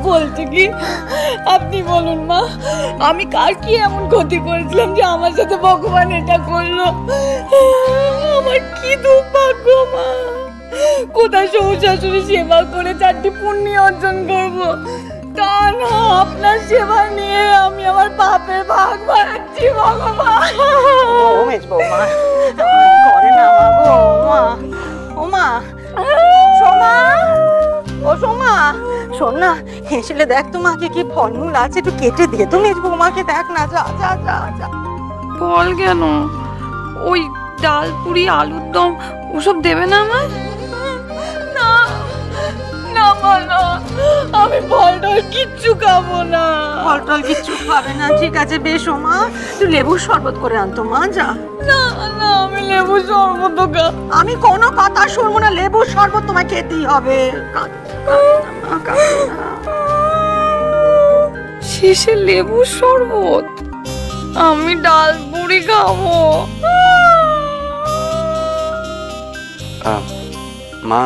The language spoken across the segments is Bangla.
বলছে কি, আপনি বলুন মা, আমি কার কি এমন ক্ষতি করেছিলাম যে আমার সাথে ভগবান এটা করলো? আমার কি দুর্ভাগ্য মা। কোথায় শ্বশুর শাশুড়ি সেবা করে 4টি পুণ্য অর্জন করবো, তা না আপনার সেবা নিয়ে আমি আমার পাপের ভাগ বাড়াচ্ছি ভগবান। করে না গো মা। ও মা, সোমা, ও সোমা, শোন না, হেসেলে দেখ তো মাকে কি ফলমূল আছে, একটু কেটে দিয়ে তো মেজ বৌমাকে দেখ না। যা যা যা যা। ফল কেন? ওই ডাল পুরি আলুর দম ওসব দেবে না আমার? না না মা, না, আমি ফল টল কিচ্ছু খাবো না। ফল টল কিচ্ছু খাবে না? ঠিক আছে বেশ মা, তুই লেবুর শরবত করে আনতো মা। যা। না না, আমি লেবুর শরবত খাবো। আমি কোনো কথা শুনবো না, লেবুর শরবত তোমায় খেতেই হবে। শেষে লেবুর শরবত? আমি ডাল পুরি খাবো। মা,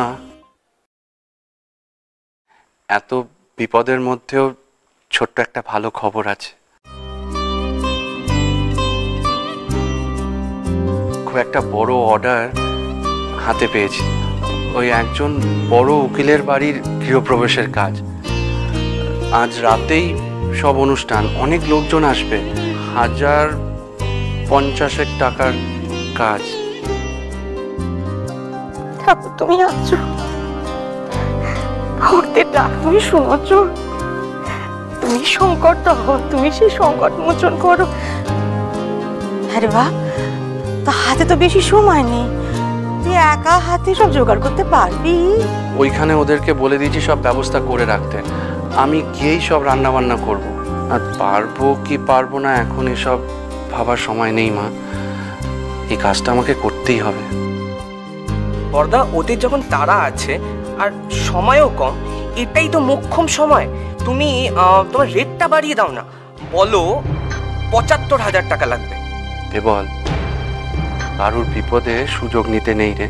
এত বিপদের মধ্যেও ছোট্ট একটা ভালো খবর আছে। খুব একটা বড় অর্ডার হাতে পেয়েছি। ওই একজন বড় উকিলের বাড়ির গৃহপ্রবেশের কাজ। আজ রাতেই সব অনুষ্ঠান, অনেক লোকজন আসবে। 1050 টাকার কাজ। ঠাকুর তুমি আছো, ভক্তের ডাক তুমি শুনেছ, তুমি সংকট দাও, তুমি সেই সংকট মোচন করো। আরে বাহ, তা হাতে তো বেশি সময় নেই, তুই একা হাতে সব জোগাড় করতে পারবি? ওইখানে ওদেরকে বলে দিয়েছি সব ব্যবস্থা করে রাখতে। আমি গিয়েই সব রান্না বান্না করব। আর পারবো কি পারবো না এখন এসব ভাবার সময় নেই মা, এই কাজটা আমাকে করতেই হবে। বর্দা, ওদের যখন তারা আছে আর সময়ও কম, এটাই তো মোক্ষম সময়। তুমি তোমার রেটটা বাড়িয়ে দাও না, বলো ৭৫,০০০ টাকা লাগবে। বল, কারুর বিপদে সুযোগ নিতে নেই রে,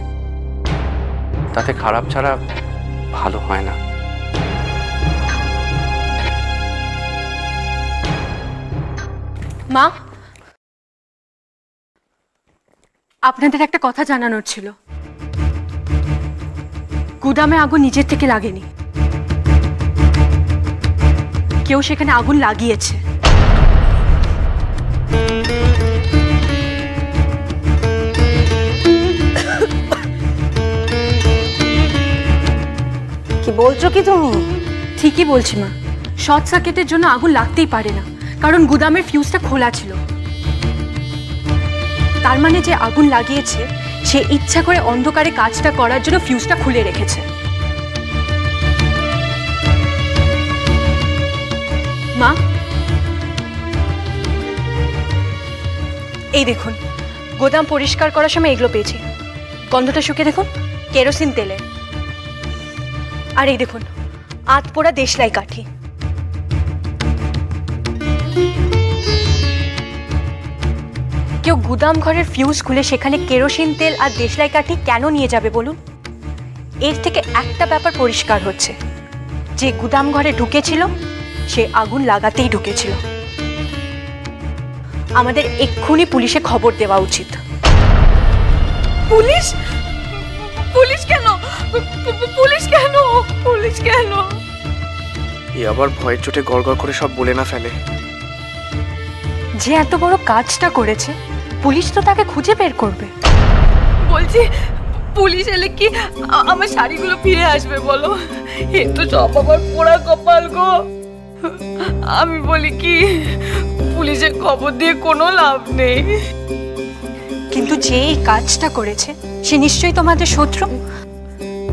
তাতে খারাপ ছাড়া ভালো হয় না। মা, আপনাদের একটা কথা জানানোর ছিল। গুদামে আগুন নিজের থেকে লাগেনি, কেউ সেখানে আগুন লাগিয়েছে। কি বলছো কি তুমি? ঠিকই বলছি মা, শর্ট সার্কিটের জন্য আগুন লাগতেই পারে না, কারণ গুদামের ফিউজটা খোলা ছিল। তার মানে যে আগুন লাগিয়েছে সে ইচ্ছা করে অন্ধকারে কাজটা করার জন্য ফিউজটা খুলে রেখেছে। মা, এই দেখুন, গোদাম পরিষ্কার করার সময় এগুলো পেয়েছি। গন্ধটা শুকে দেখুন, কেরোসিন তেলে। আর এই দেখুন, আতপোড়া দেশলাই কাঠি। কেউ গুদাম ঘরের ফিউজ খুলে সেখানে কেরোসিন তেল আর দেশলাই কাঠি কেন নিয়ে যাবে বলুন? এর থেকে একটা ব্যাপার পরিষ্কার হচ্ছে, যে গুদাম ঘরে ঢুকেছিল সে আগুন লাগাতেই ঢুকেছিল। আমাদের এক্ষুনি পুলিশে খবর দেওয়া উচিত। পুলিশ? পুলিশ কেন? পুলিশ কেন? পুলিশ কেন? এ আবার ভয়ের চোটে গড়গড় করে সব বলে না ফেলে। যে এত বড় কাজটা করেছে, পুলিশ তো তাকে খুঁজে বের করবে। বলছি, পুলিশ এলে কি আমার শাড়িগুলো ফিরে আসবে বলো? এ তো সব আবার পোড়া কপাল গো। আমি বলি কি, পুলিশের খবর দিয়ে কোনো লাভ নেই। কিন্তু যে এই কাজটা করেছে সে নিশ্চয়ই তোমাদের শত্রু।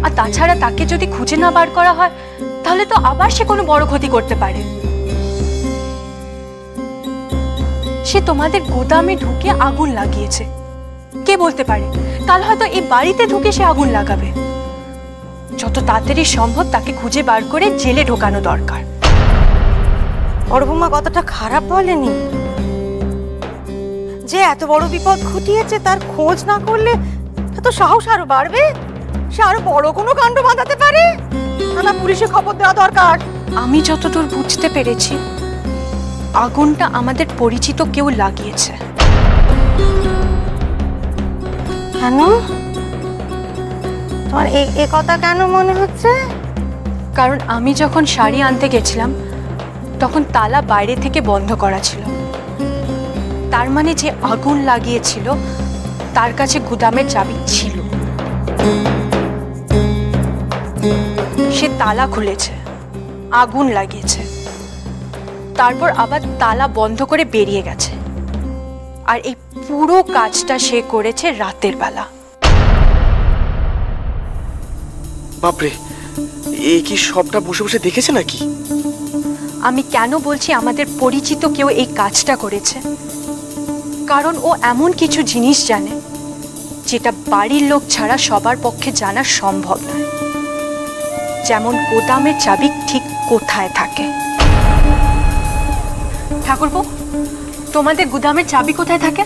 আর তাছাড়া তাকে যদি খুঁজে না বার করা হয় তাহলে তো আবার সে কোনো বড় ক্ষতি করতে পারে। সে তোমাদের গোদামে ঢুকে আগুন লাগিয়েছে, কে বলতে পারে কাল হয়তো এই বাড়িতে ঢুকে সে আগুন লাগাবে। যত তাড়াতাড়ি সম্ভব তাকে খুঁজে বার করে জেলে ঢোকানো দরকার। বড়বৌমা কথাটা খারাপ বলেনি, যে এত বড় বিপদ ঘটিয়েছে তার খোঁজ না করলে তো সাহস আরো বাড়বে, সে আরো বড় কোনো কাণ্ড বাঁধাতে পারে। না পুলিশে খবর দেওয়া দরকার। আমি যতদূর বুঝতে পেরেছি আগুনটা আমাদের পরিচিত কেউ লাগিয়েছে। কেন? তোমার এই কথা কেন মনে হচ্ছে? কারণ আমি যখন শাড়ি আনতে গেছিলাম তখন তালা বাইরে থেকে বন্ধ করা ছিল। তার মানে যে আগুন লাগিয়েছিল তার কাছে গুদামের চাবি ছিল। সে তালা খুলেছে, আগুন লাগিয়েছে, তারপর আবার তালা বন্ধ করে বেরিয়ে গেছে। আর এই পুরো কাজটা সে করেছে রাতের বেলা। বাপরে, এই কি সবটা বসে বসে দেখেছে নাকি? আমি কেন বলছি আমাদের পরিচিত কেউ এই কাজটা করেছে? কারণ ও এমন কিছু জিনিস জানে যেটা বাড়ির লোক ছাড়া সবার পক্ষে জানা সম্ভব নয়। যেমন গোদামের চাবি ঠিক কোথায় থাকে। ঠাকুরপো, তোমাদের গুদামের চাবি কোথায় থাকে?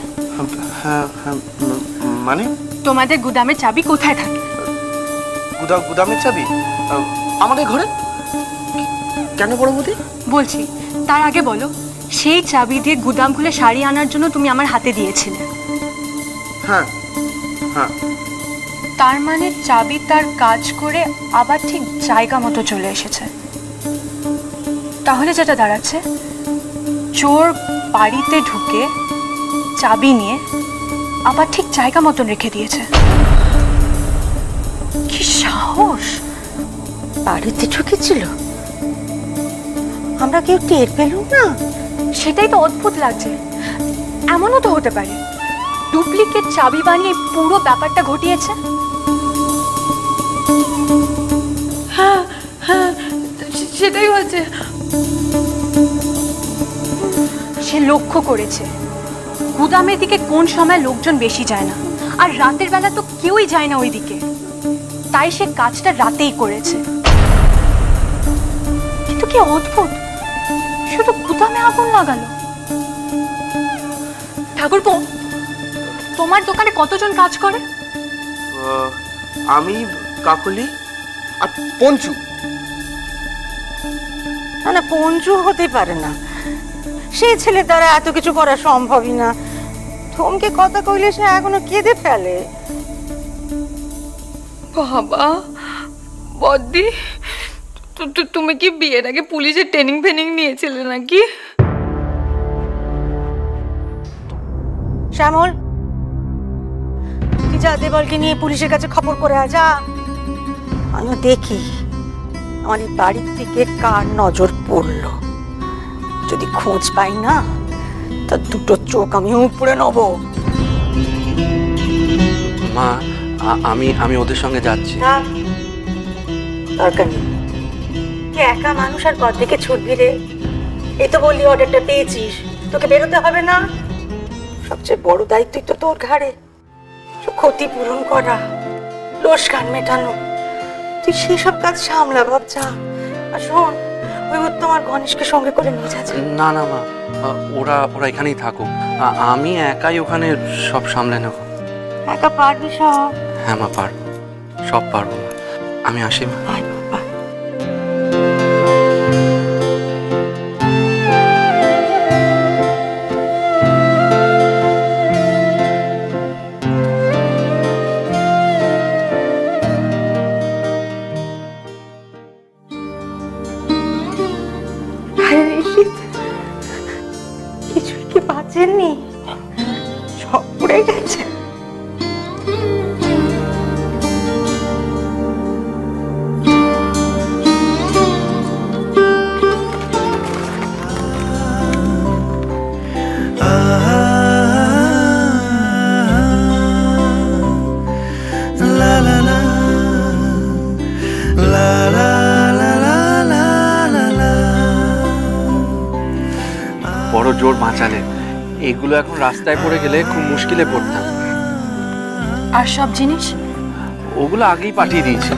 হ্যাঁ, মানে তোমাদের গুদামের চাবি কোথায় থাকে? গুদামের চাবি আমাদের ঘরে। কেন বড় বৌদি? বলছি, তার আগে বলো, সেই চাবি দিয়ে গুদাম খুলে শাড়ি আনার জন্য তুমি আমার হাতে দিয়েছিলে। হ্যাঁ হ্যাঁ। তার মানে চাবি তার কাজ করে আবার ঠিক জায়গা মতো চলে এসেছে। তাহলে যেটা দাঁড়াচ্ছে, চোর বাড়িতে ঢুকে চাবি নিয়ে আবার ঠিক জায়গা মতন রেখে দিয়েছে। কি সাহস! বাড়িতে ঢুকেছিল, আমরা কেউ টের পেলুম না। সেটাই তো অদ্ভুত লাগছে। এমনও তো হতে পারে ডুপ্লিকেট চাবি বানিয়ে পুরো ব্যাপারটা ঘটিয়েছে। হ্যাঁ হ্যাঁ, সেটাই হয়েছে। সে লক্ষ্য করেছে গুদামের দিকে কোন সময় লোকজন বেশি যায় না, আর রাতের বেলা তো কেউই যায় না ওই দিকে। তাই সে কাজটা রাতেই করেছে। কিন্তু কি অদ্ভুত, শুধু গুদামে আগুন লাগালো। ঠাকুরপো, তোমার দোকানে কতজন কাজ করে? আমি, কাকলি আর পঞ্চু। না, পঞ্চু হতে পারে না, সে ছেলে দ্বারা এত কিছু করা সম্ভবই না। থমকে কথা কইলে সে এখনো কেঁদে ফেলে। বাবা, বদ্দি, তুমি কি বিয়ের আগে পুলিশের ট্রেনিং ফেনিং নিয়েছিলে নাকি? শ্যামল, তুই যা দেবলকে নিয়ে পুলিশের কাছে খবর করে আয়, যা। আমি দেখি আমার এই বাড়ির থেকে কার নজর পড়লো। যদি খোঁজ পাই না, তার দুটো চোখ আমি উপড়ে নেব। মা, আমি ওদের সঙ্গে যাচ্ছি। দরকার নেই, তুই একা মানুষ আর ঘর থেকে ছুটবি রে? এই তো বললি অর্ডারটা পেয়েছিস, তোকে বেরোতে হবে না? সবচেয়ে বড় দায়িত্বই তো তোর ঘাড়ে, ক্ষতিপূরণ করা, লোকসান মেটানো। তুই সেসব কাজ সামলা বাপ, যা। আর শোন, ওই উত্তম আর গণেশকে সঙ্গে করে নিয়ে যাচ্ছে। না না মা, ওরা এখানেই থাকুক। আমি একাই ওখানে সব সামলে নেব। একা পারবি সব? হ্যাঁ মা, পারবো, সব পারবো মা। আমি আসি মা। কিছুই কি বাঁচেননি? সব পড়ে গেছে। বড় জোর বাঁচালে, এগুলো এখন রাস্তায় পড়ে গেলে খুব মুশকিলে পড়তাম। আর সব জিনিস ওগুলো আগেই পাঠিয়ে দিয়েছি।